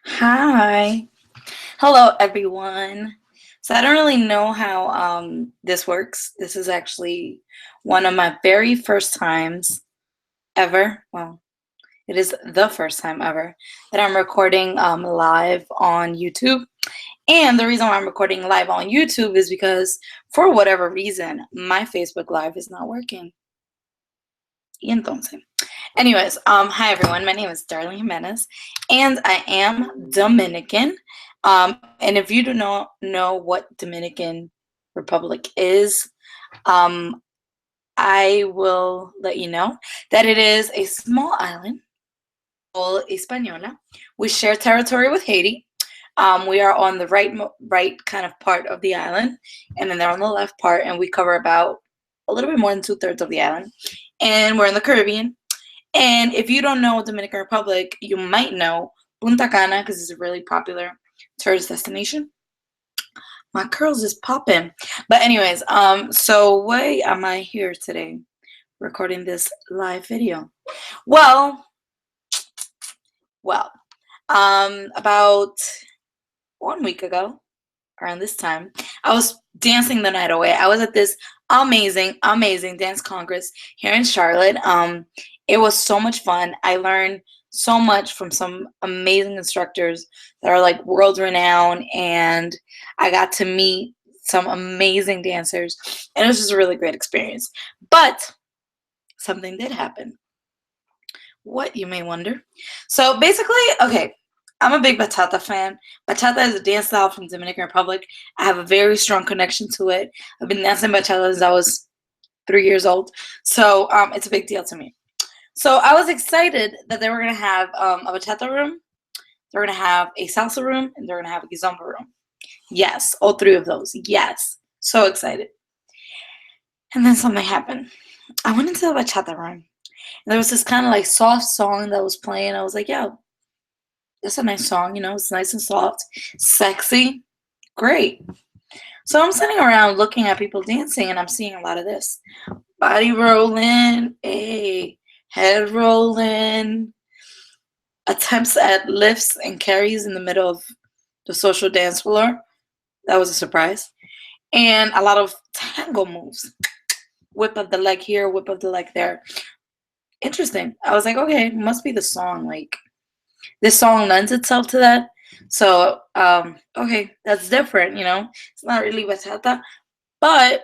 Hi. Hello, everyone. So I don't really know how this works. This is actually one of my very first times ever. Well, it is the first time ever that I'm recording live on YouTube. And the reason why I'm recording live on YouTube is because for whatever reason, my Facebook Live is not working. Y entonces. Anyways, hi everyone. My name is Darlene Jimenez, and I am Dominican. And if you do not know what Dominican Republic is, um, I will let you know that it is a small island called Hispaniola. We share territory with Haiti. We are on the right kind of part of the island, and then they're on the left part, and we cover about a little bit more than two-thirds of the island. And we're in the Caribbean. And if you don't know Dominican Republic, you might know Punta Cana because it's a really popular tourist destination. My curls is popping. But anyways, so why am I here today recording this live video? Well, well, about 1 week ago, around this time, I was dancing the night away. I was at this amazing dance congress here in Charlotte. It was so much fun. I learned so much from some amazing instructors that are like world renowned, and I got to meet some amazing dancers, and it was just a really great experience. But something did happen. What, you may wonder? So basically, okay, I'm a big bachata fan. Bachata is a dance style from Dominican Republic. I have a very strong connection to it. I've been dancing bachata since I was 3 years old, so it's a big deal to me. So I was excited that they were gonna have a bachata room, they're gonna have a salsa room, and they're gonna have a kizomba room. Yes, all three of those. Yes, so excited. And then something happened. I went into the bachata room, and there was this kind of like soft song that was playing. I was like, yo, that's a nice song, it's nice and soft, sexy, great. So I'm sitting around looking at people dancing and I'm seeing a lot of this. Body rolling, head rolling, attempts at lifts and carries in the middle of the social dance floor. That was a surprise. And a lot of tango moves. Whip of the leg here, whip of the leg there. Interesting. I was like, okay, must be the song. Like, this song lends itself to that. So, okay, that's different. It's not really bachata, but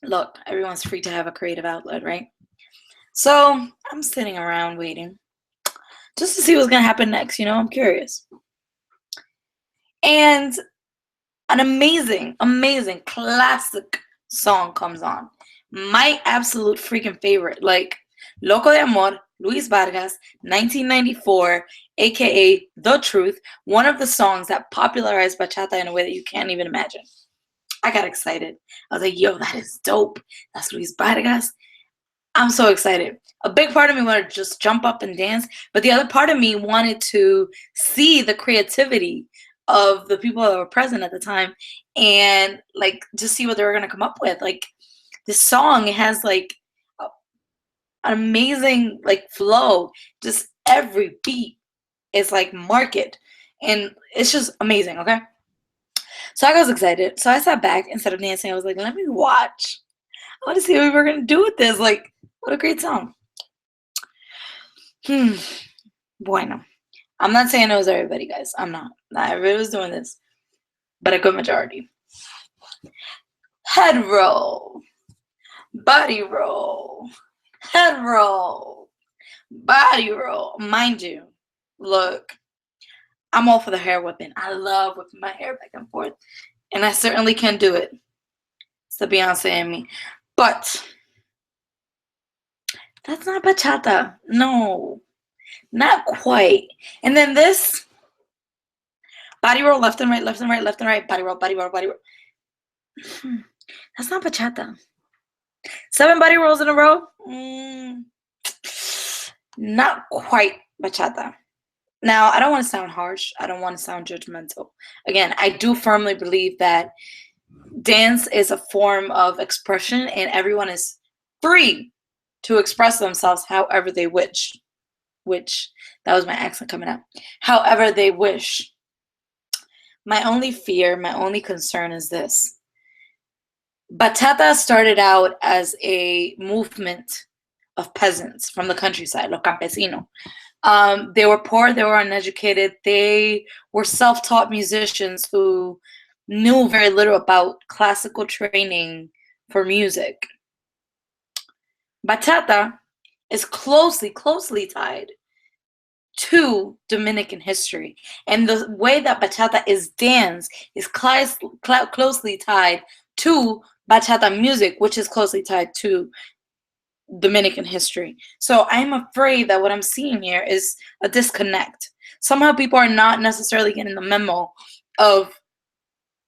look, everyone's free to have a creative outlet, right? So I'm sitting around waiting just to see what's gonna happen next. I'm curious. And an amazing classic song comes on. My absolute freaking favorite, like Loco de Amor, Luis Vargas, 1994, aka The Truth, one of the songs that popularized bachata in a way that you can't even imagine. I got excited. I was like, yo, that is dope. That's Luis Vargas. I'm so excited. A big part of me wanted to just jump up and dance, but the other part of me wanted to see the creativity of the people that were present at the time and like just see what they were going to come up with. Like this song, it has like an amazing like flow. Just every beat is like market and it's just amazing, okay? So I was excited. So I sat back instead of dancing. I was like, let me watch. I want to see what we're gonna do with this. Like, what a great song. Hmm. Bueno. I'm not saying it was everybody, guys. I'm not. Not everybody was doing this, but a good majority. Head roll, body roll, head roll, body roll. Mind you, look, I'm all for the hair whipping. I love whipping my hair back and forth, and I certainly can do it. It's the Beyonce in me, but that's not bachata. No, not quite. And then this body roll, left and right, left and right, left and right, body roll, body roll, body roll. That's not bachata. 7 body rolls in a row? Not quite bachata. Now, I don't want to sound harsh. I don't want to sound judgmental. Again, I do firmly believe that dance is a form of expression and everyone is free to express themselves however they wish. Which That was my accent coming out. However they wish. My only fear, my only concern is this. Bachata started out as a movement of peasants from the countryside, los campesinos. They were poor, they were uneducated, they were self-taught musicians who knew very little about classical training for music. Bachata is closely tied to Dominican history. And the way that bachata is danced is closely tied to bachata music, which is closely tied to Dominican history. So I'm afraid that what I'm seeing here is a disconnect. Somehow people are not necessarily getting the memo of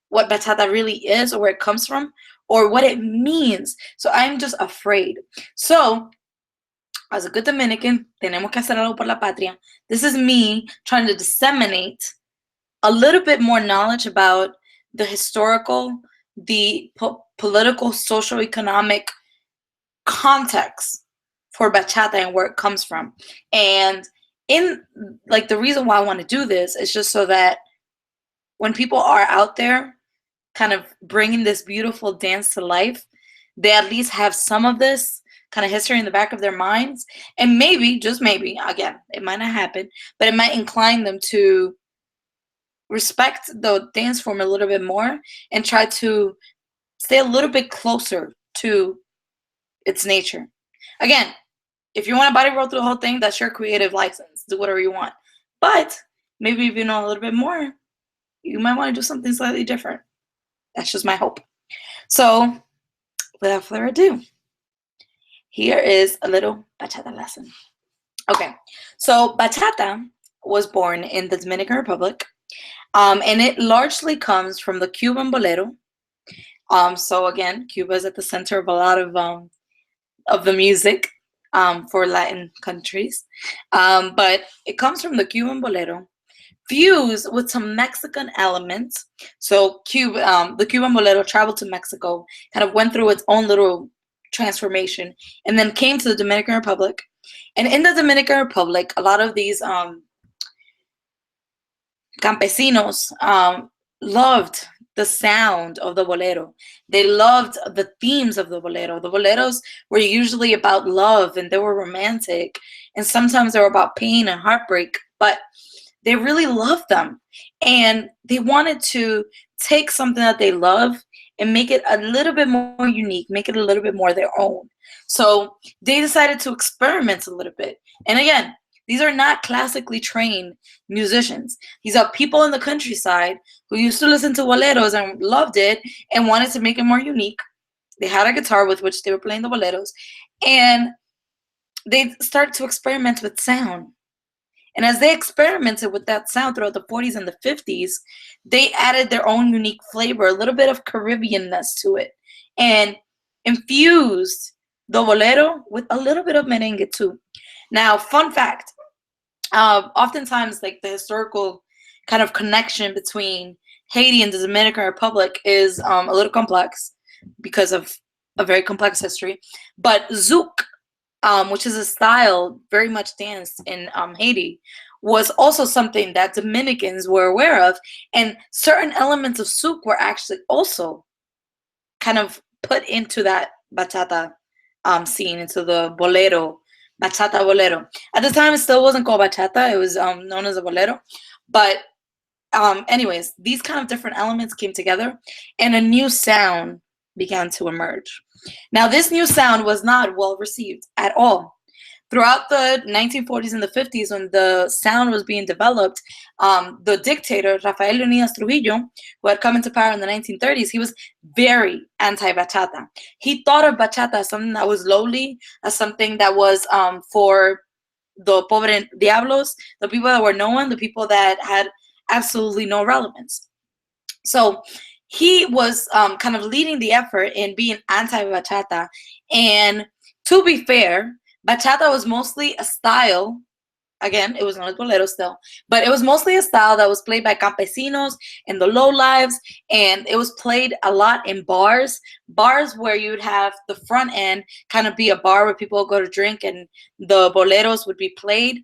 what bachata really is or where it comes from or what it means. So I'm just afraid. So as a good Dominican, tenemos que hacer algo por la patria. This is me trying to disseminate a little bit more knowledge about the historical, the political, social, economic context for bachata and where it comes from. And in like the reason why I want to do this is just so that when people are out there kind of bringing this beautiful dance to life, they at least have some of this kind of history in the back of their minds. And maybe, just maybe, again, it might not happen, but it might incline them to respect the dance form a little bit more and try to stay a little bit closer to its nature. Again, if you want to body roll through the whole thing, that's your creative license. Do whatever you want. But maybe if you know a little bit more, you might want to do something slightly different. That's just my hope. So, without further ado, here is a little bachata lesson. Okay, so bachata was born in the Dominican Republic, and it largely comes from the Cuban bolero. So again, Cuba is at the center of a lot of the music for Latin countries, but it comes from the Cuban bolero, fused with some Mexican elements. So the Cuban bolero traveled to Mexico, kind of went through its own little transformation, and then came to the Dominican Republic. And in the Dominican Republic, a lot of these campesinos loved the sound of the bolero. They loved the themes of the bolero. The boleros were usually about love and they were romantic, and sometimes they were about pain and heartbreak, but they really loved them. And they wanted to take something that they love and make it a little bit more unique, make it a little bit more their own. So they decided to experiment a little bit. And again, these are not classically trained musicians. These are people in the countryside who used to listen to boleros and loved it and wanted to make it more unique. They had a guitar with which they were playing the boleros, and they started to experiment with sound. And as they experimented with that sound throughout the 40s and the 50s, they added their own unique flavor, a little bit of Caribbeanness to it, and infused the bolero with a little bit of merengue too. Now, fun fact, oftentimes like the historical kind of connection between Haiti and the Dominican Republic is a little complex because of a very complex history. But zouk, which is a style very much danced in Haiti, was also something that Dominicans were aware of, and certain elements of zouk were actually also kind of put into that bachata scene, into the bolero, bachata bolero. At the time, it still wasn't called bachata; it was known as a bolero. But anyways, these kind of different elements came together, and a new sound began to emerge. Now, this new sound was not well received at all. Throughout the 1940s and the 50s, when the sound was being developed, the dictator, Rafael Leonidas Trujillo, who had come into power in the 1930s, he was very anti-bachata. He thought of bachata as something that was lowly, as something that was for the pobre diablos, the people that were no one, the people that had absolutely no relevance. So he was kind of leading the effort in being anti-bachata. And to be fair, bachata was mostly a style. Again, it was known as bolero still, but it was mostly a style that was played by campesinos and the low lives, and it was played a lot in bars where you'd have the front end kind of be a bar where people would go to drink, and the boleros would be played.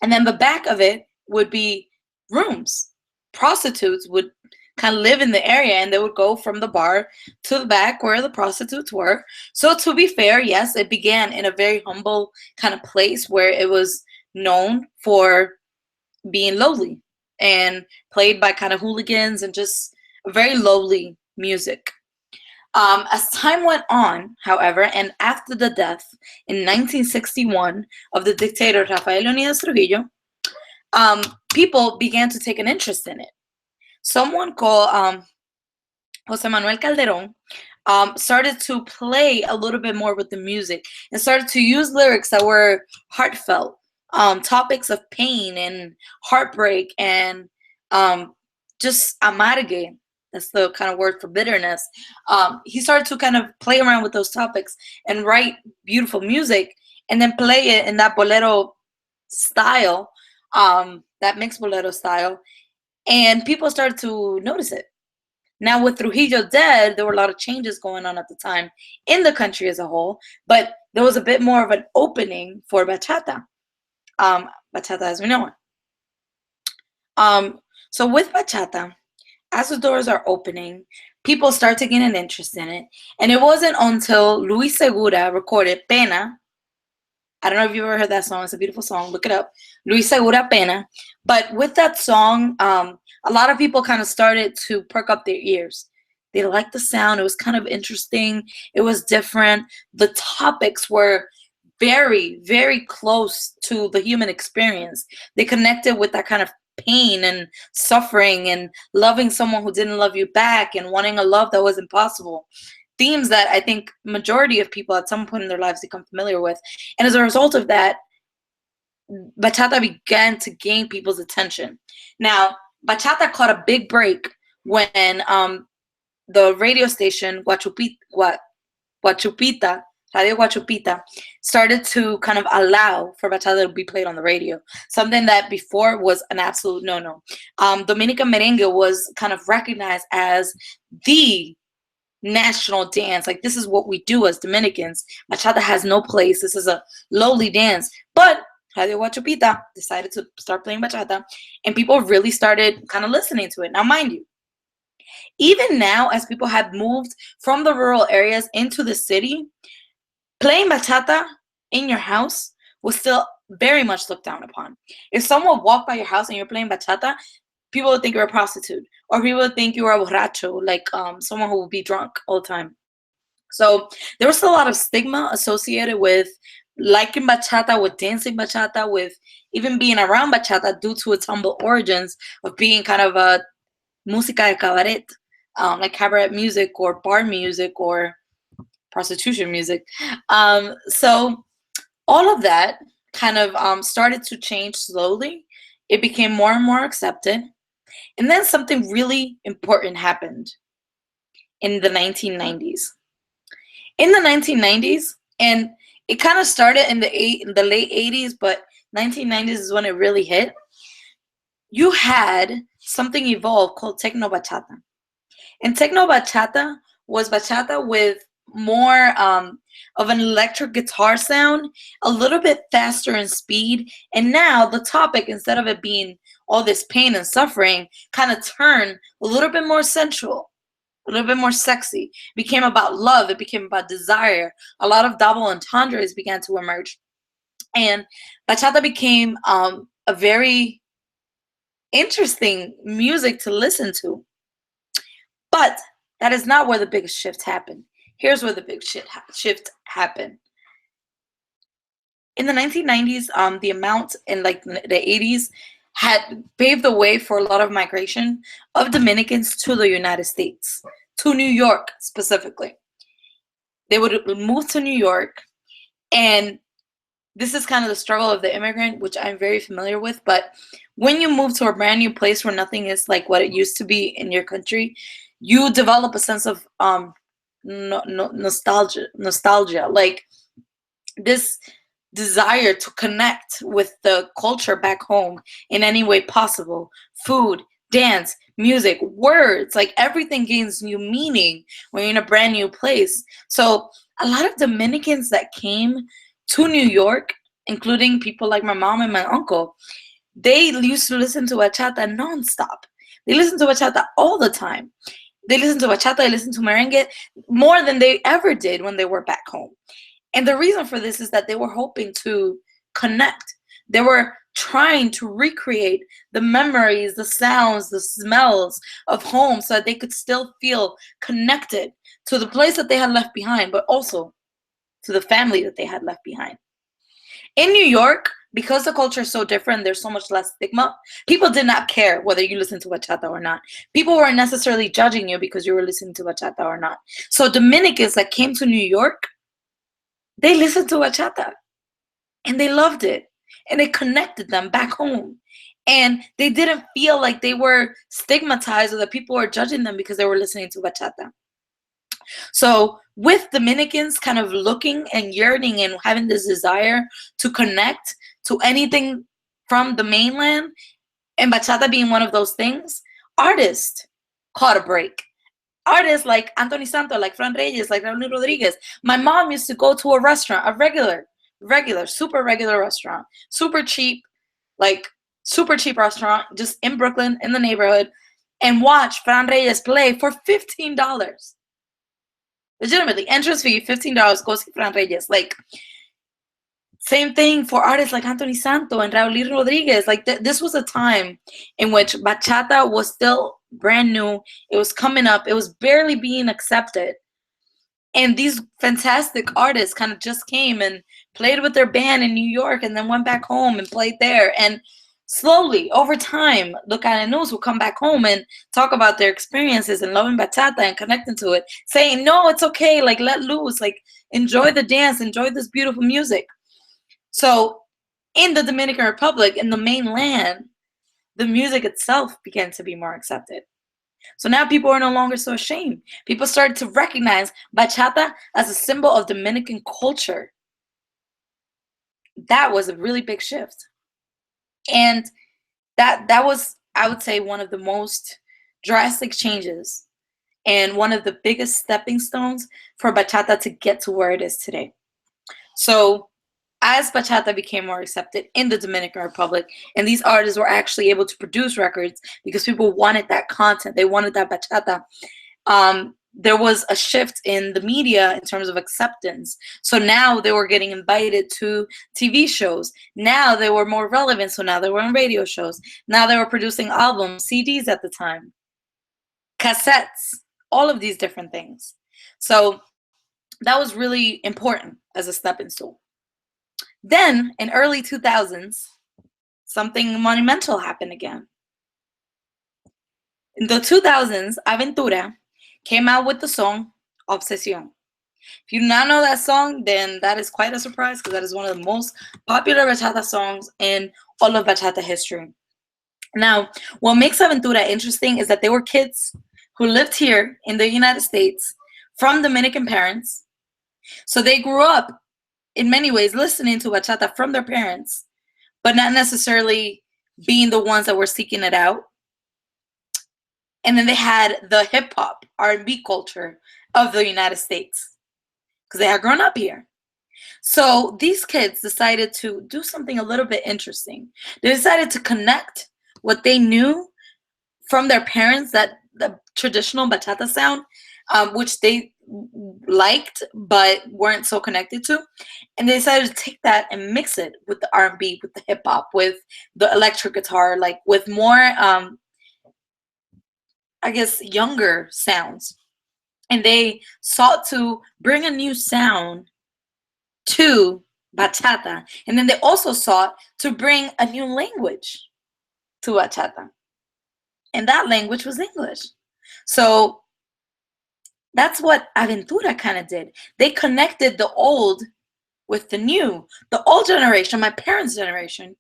And then the back of it would be rooms. Prostitutes would kind of live in the area, and they would go from the bar to the back where the prostitutes were. So to be fair, yes, it began in a very humble kind of place where it was known for being lowly and played by kind of hooligans and just very lowly music. As time went on, however, and after the death in 1961 of the dictator Rafael Leonidas Trujillo, people began to take an interest in it. Someone called Jose Manuel Calderon started to play a little bit more with the music and started to use lyrics that were heartfelt, topics of pain and heartbreak and just amargue. That's the kind of word for bitterness. He started to kind of play around with those topics and write beautiful music and then play it in that bolero style, that mixed bolero style, and people started to notice it. Now, with Trujillo dead, there were a lot of changes going on at the time in the country as a whole, but there was a bit more of an opening for bachata, bachata as we know it. So with bachata, as the doors are opening, people start to gain an interest in it, and it wasn't until Luis Segura recorded Pena. I don't know if you've ever heard that song. It's a beautiful song. Look it up. Luis Segura Pena. But with that song, a lot of people kind of started to perk up their ears. They liked the sound. It was kind of interesting. It was different. The topics were very, very close to the human experience. They connected with that kind of pain and suffering and loving someone who didn't love you back and wanting a love that was impossible. Themes that I think majority of people at some point in their lives become familiar with. And as a result of that, bachata began to gain people's attention. Now, bachata caught a big break when the radio station Guachupita, Radio Guachupita, started to kind of allow for bachata to be played on the radio, something that before was an absolute no-no. Dominican merengue was kind of recognized as the national dance. Like, this is what we do as Dominicans. Bachata has no place. This is a lowly dance. But Radio Guachupita decided to start playing bachata, and people really started kind of listening to it. Now, mind you, even now, as people have moved from the rural areas into the city, playing bachata in your house was still very much looked down upon. If someone walked by your house and you're playing bachata, people would think you're a prostitute, or people would think you were a borracho, like someone who would be drunk all the time. So there was a lot of stigma associated with liking bachata, with dancing bachata, with even being around bachata due to its humble origins of being kind of a música de cabaret, like cabaret music or bar music or prostitution music. So all of that kind of started to change slowly. It became more and more accepted. And then something really important happened in the 1990s. In the 1990s, and it kind of started in the late 80s, but 1990s is when it really hit. You had something evolve called techno bachata. And techno bachata was bachata with more of an electric guitar sound, a little bit faster in speed. And now the topic, instead of it being all this pain and suffering, kind of turned a little bit more sensual, a little bit more sexy. It became about love. It became about desire. A lot of double entendres began to emerge. And bachata became a very interesting music to listen to. But that is not where the biggest shift happened. Here's where the big shift happened. In the 1990s, the amount in like the 80s had paved the way for a lot of migration of Dominicans to the United States, to New York specifically. They would move to New York, and this is kind of the struggle of the immigrant, which I'm very familiar with. But when you move to a brand new place where nothing is like what it used to be in your country, you develop a sense of nostalgia, like this desire to connect with the culture back home in any way possible. Food, dance, music, words, like everything gains new meaning when you're in a brand new place. So a lot of Dominicans that came to New York including people like my mom and my uncle, they used to listen to bachata nonstop. They listen to bachata all the time. They listen to bachata, they listen to merengue more than they ever did when they were back home. And the reason for this is that they were hoping to connect. They were trying to recreate the memories, the sounds, the smells of home so that they could still feel connected to the place that they had left behind, but also to the family that they had left behind. In New York, because the culture is so different, there's so much less stigma. People did not care whether you listened to bachata or not. People weren't necessarily judging you because you were listening to bachata or not. So Dominicans that came to New York, they listened to bachata and they loved it and it connected them back home. And they didn't feel like they were stigmatized or that people were judging them because they were listening to bachata. So with Dominicans kind of looking and yearning and having this desire to connect to anything from the mainland, and bachata being one of those things, artists caught a break. Artists like Anthony Santos, like Fran Reyes, like Raul Rodriguez. My mom used to go to a restaurant, a super regular restaurant, super cheap, like super cheap restaurant, just in Brooklyn, in the neighborhood, and watch Fran Reyes play for $15. Legitimately, entrance fee, $15, go see Fran Reyes. Like, same thing for artists like Anthony Santos and Raul Rodriguez. Like, this was a time in which bachata was still brand new. It was coming up. It was barely being accepted. And these fantastic artists kind of just came and played with their band in New York and then went back home and played there. And slowly, over time, Lucanenos will come back home and talk about their experiences and loving bachata and connecting to it, saying, no, it's okay, like, let loose, like, enjoy the dance, enjoy this beautiful music. So in the Dominican Republic, in the mainland, the music itself began to be more accepted. So now people are no longer so ashamed. People started to recognize bachata as a symbol of Dominican culture. That was a really big shift. And that was, I would say, one of the most drastic changes and one of the biggest stepping stones for bachata to get to where it is today. So as bachata became more accepted in the Dominican Republic, and these artists were actually able to produce records because people wanted that content, they wanted that bachata, there was a shift in the media in terms of acceptance. So now they were getting invited to TV shows. Now they were more relevant, so now they were on radio shows. Now they were producing albums, CDs at the time, cassettes, all of these different things. So that was really important as a stepping stone. Then, in early 2000s, something monumental happened again. In the 2000s, Aventura came out with the song Obsesión. If you do not know that song, then that is quite a surprise because that is one of the most popular bachata songs in all of bachata history. Now, what makes Aventura interesting is that they were kids who lived here in the United States from Dominican parents. So they grew up in many ways listening to bachata from their parents, but not necessarily being the ones that were seeking it out. And then they had the hip hop, R&B culture of the United States because they had grown up here. So these kids decided to do something a little bit interesting. They decided to connect what they knew from their parents, that the traditional bachata sound, which they liked but weren't so connected to, and they decided to take that and mix it with the R&B, with the hip hop, with the electric guitar, like with more I guess younger sounds. And they sought to bring a new sound to bachata, and then they also sought to bring a new language to bachata, and that language was English. So that's what Aventura kind of did. They connected the old with the new, the old generation, my parents' generation,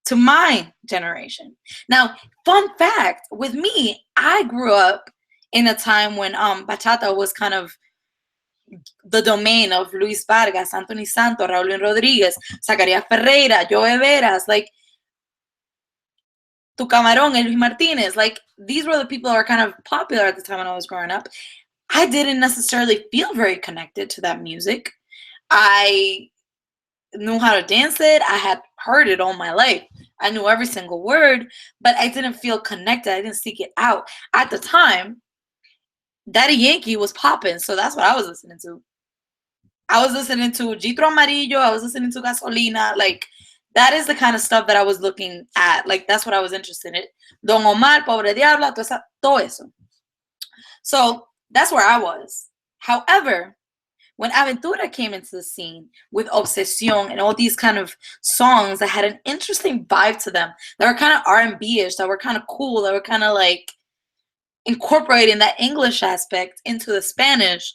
to my generation. Now, fun fact, with me, I grew up in a time when bachata was kind of the domain of Luis Vargas, Anthony Santos, Raul Rodriguez, Zacarías Ferreira, Joe Veras, like Tu Camarón and Luis Martinez. Like, these were the people that were kind of popular at the time when I was growing up. I didn't necessarily feel very connected to that music. I knew how to dance it. I had heard it all my life. I knew every single word, but I didn't feel connected. I didn't seek it out. At the time, Daddy Yankee was popping, so that's what I was listening to. I was listening to Gitro Amarillo. I was listening to Gasolina. Like, that is the kind of stuff that I was looking at. Like, that's what I was interested in. Don Omar, Pobre Diabla, todo eso. So that's where I was. However, when Aventura came into the scene with Obsesión and all these kind of songs that had an interesting vibe to them, that were kind of R&B-ish, that were kind of cool, that were kind of like incorporating that English aspect into the Spanish,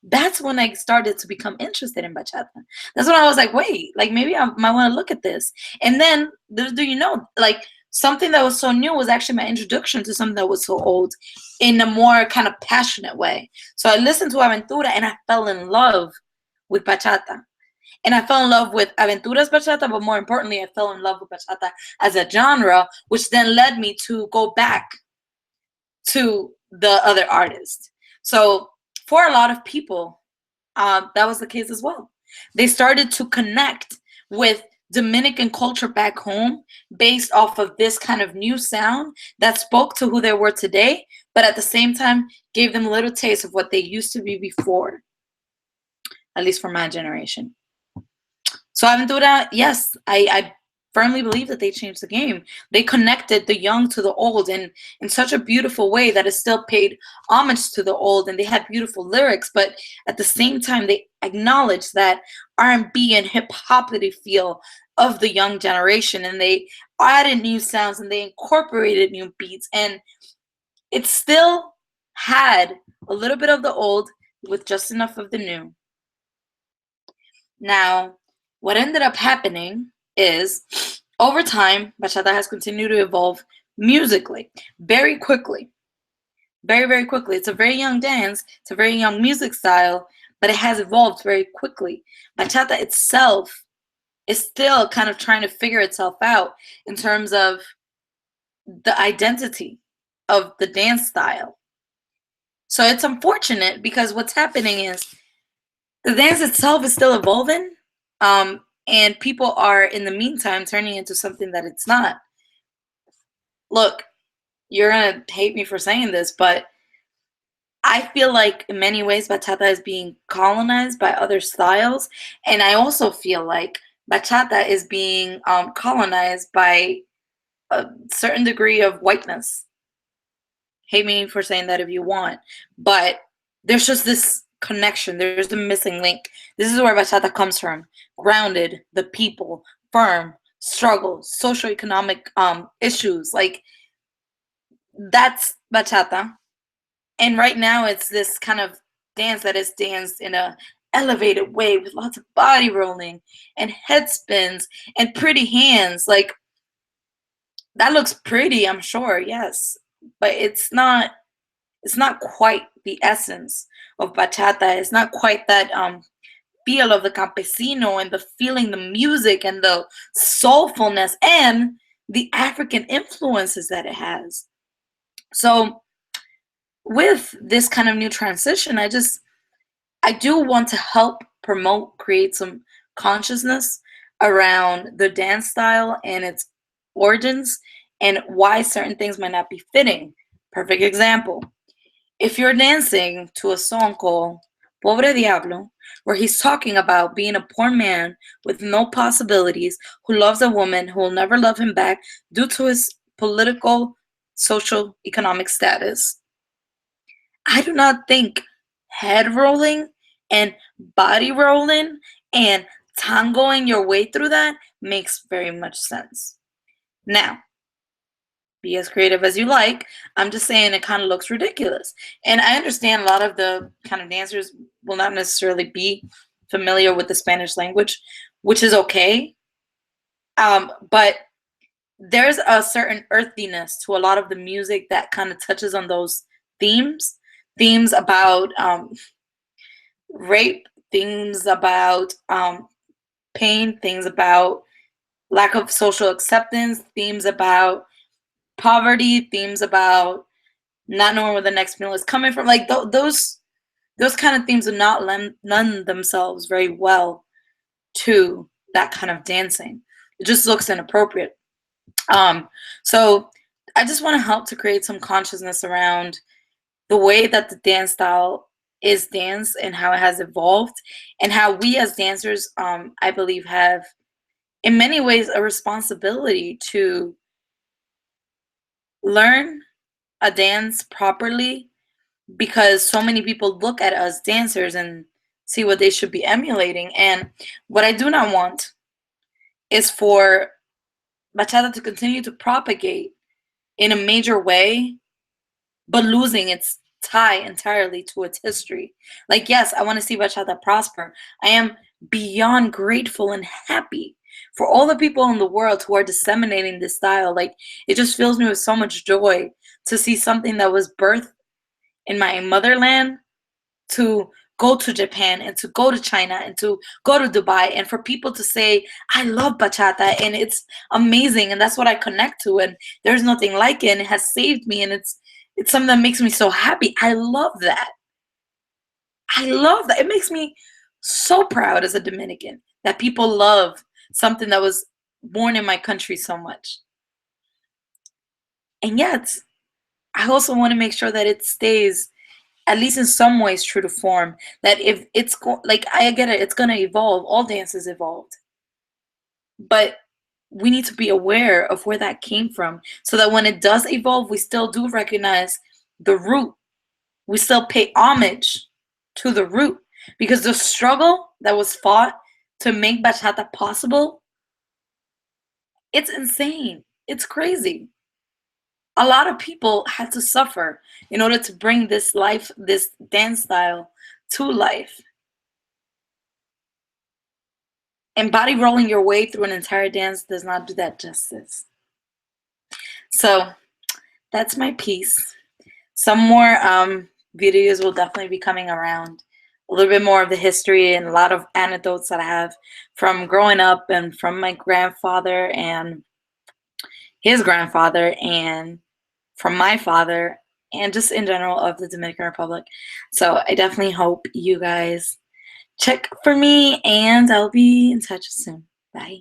that's when I started to become interested in bachata. That's when I was like, wait, like maybe I might want to look at this. And then, do you know, like something that was so new was actually my introduction to something that was so old in a more kind of passionate way. So I listened to Aventura and I fell in love with bachata. And I fell in love with Aventura's bachata, but more importantly, I fell in love with bachata as a genre, which then led me to go back to the other artist. So for a lot of people, that was the case as well. They started to connect with Dominican culture back home based off of this kind of new sound that spoke to who they were today, but at the same time gave them a little taste of what they used to be before, at least for my generation. So Aventura, yes, I firmly believe that they changed the game. They connected the young to the old in such a beautiful way that it still paid homage to the old, and they had beautiful lyrics, but at the same time they acknowledged that R&B and hip hoppity feel of the young generation, and they added new sounds and they incorporated new beats, and it still had a little bit of the old with just enough of the new. Now, what ended up happening is over time, bachata has continued to evolve musically very quickly. Very, very quickly. It's a very young dance, it's a very young music style, but it has evolved very quickly. Bachata itself is still kind of trying to figure itself out in terms of the identity of the dance style. So it's unfortunate because what's happening is the dance itself is still evolving, and people are in the meantime turning into something that it's not. Look, you're gonna hate me for saying this, but I feel like in many ways bachata is being colonized by other styles, and I also feel like bachata is being colonized by a certain degree of whiteness. Hate me for saying that if you want, but there's just this connection. There's the missing link. This is where bachata comes from. Grounded, the people, firm, struggle, socioeconomic issues. Like that's bachata. And right now it's this kind of dance that is danced in a elevated way with lots of body rolling and head spins and pretty hands. Like that looks pretty, I'm sure, yes. But it's not quite the essence of bachata. It's not quite that feel of the campesino and the feeling, the music and the soulfulness and the African influences that it has. So with this kind of new transition, I do want to help promote, create some consciousness around the dance style and its origins and why certain things might not be fitting. Perfect example. If you're dancing to a song called Pobre Diablo, where he's talking about being a poor man with no possibilities who loves a woman who will never love him back due to his political, social, economic status, I do not think head rolling and body rolling and tangoing your way through that makes very much sense. Now, be as creative as you like. I'm just saying it kind of looks ridiculous. And I understand a lot of the kind of dancers will not necessarily be familiar with the Spanish language, which is okay. But there's a certain earthiness to a lot of the music that kind of touches on those themes about rape, themes about pain, things about lack of social acceptance, themes about poverty, themes about not knowing where the next meal is coming from. Like those kind of themes do not lend themselves very well to that kind of dancing. It just looks inappropriate. Um, so I just want to help to create some consciousness around the way that the dance style is danced and how it has evolved, and how we as dancers, I believe, have in many ways a responsibility to learn a dance properly, because so many people look at us dancers and see what they should be emulating. And what I do not want is for bachata to continue to propagate in a major way, but losing its tie entirely to its history. Like, yes, I want to see bachata prosper. I am beyond grateful and happy for all the people in the world who are disseminating this style. Like, it just fills me with so much joy to see something that was birthed in my motherland to go to Japan and to go to China and to go to Dubai, and for people to say, I love bachata and it's amazing and that's what I connect to and there's nothing like it and it has saved me and it's something that makes me so happy. I love that. I love that. It makes me so proud as a Dominican that people love something that was born in my country so much. And yet, I also want to make sure that it stays at least in some ways true to form. That if like, I get it, it's gonna evolve. All dances evolved, but we need to be aware of where that came from, so that when it does evolve, we still do recognize the root. We still pay homage to the root, because the struggle that was fought to make bachata possible, it's insane. It's crazy. A lot of people had to suffer in order to bring this dance style to life. And body rolling your way through an entire dance does not do that justice. So that's my piece. Some more videos will definitely be coming around. A little bit more of the history and a lot of anecdotes that I have from growing up and from my grandfather and his grandfather and from my father and just in general of the Dominican Republic. So I definitely hope you guys check for me, and I'll be in touch soon. Bye.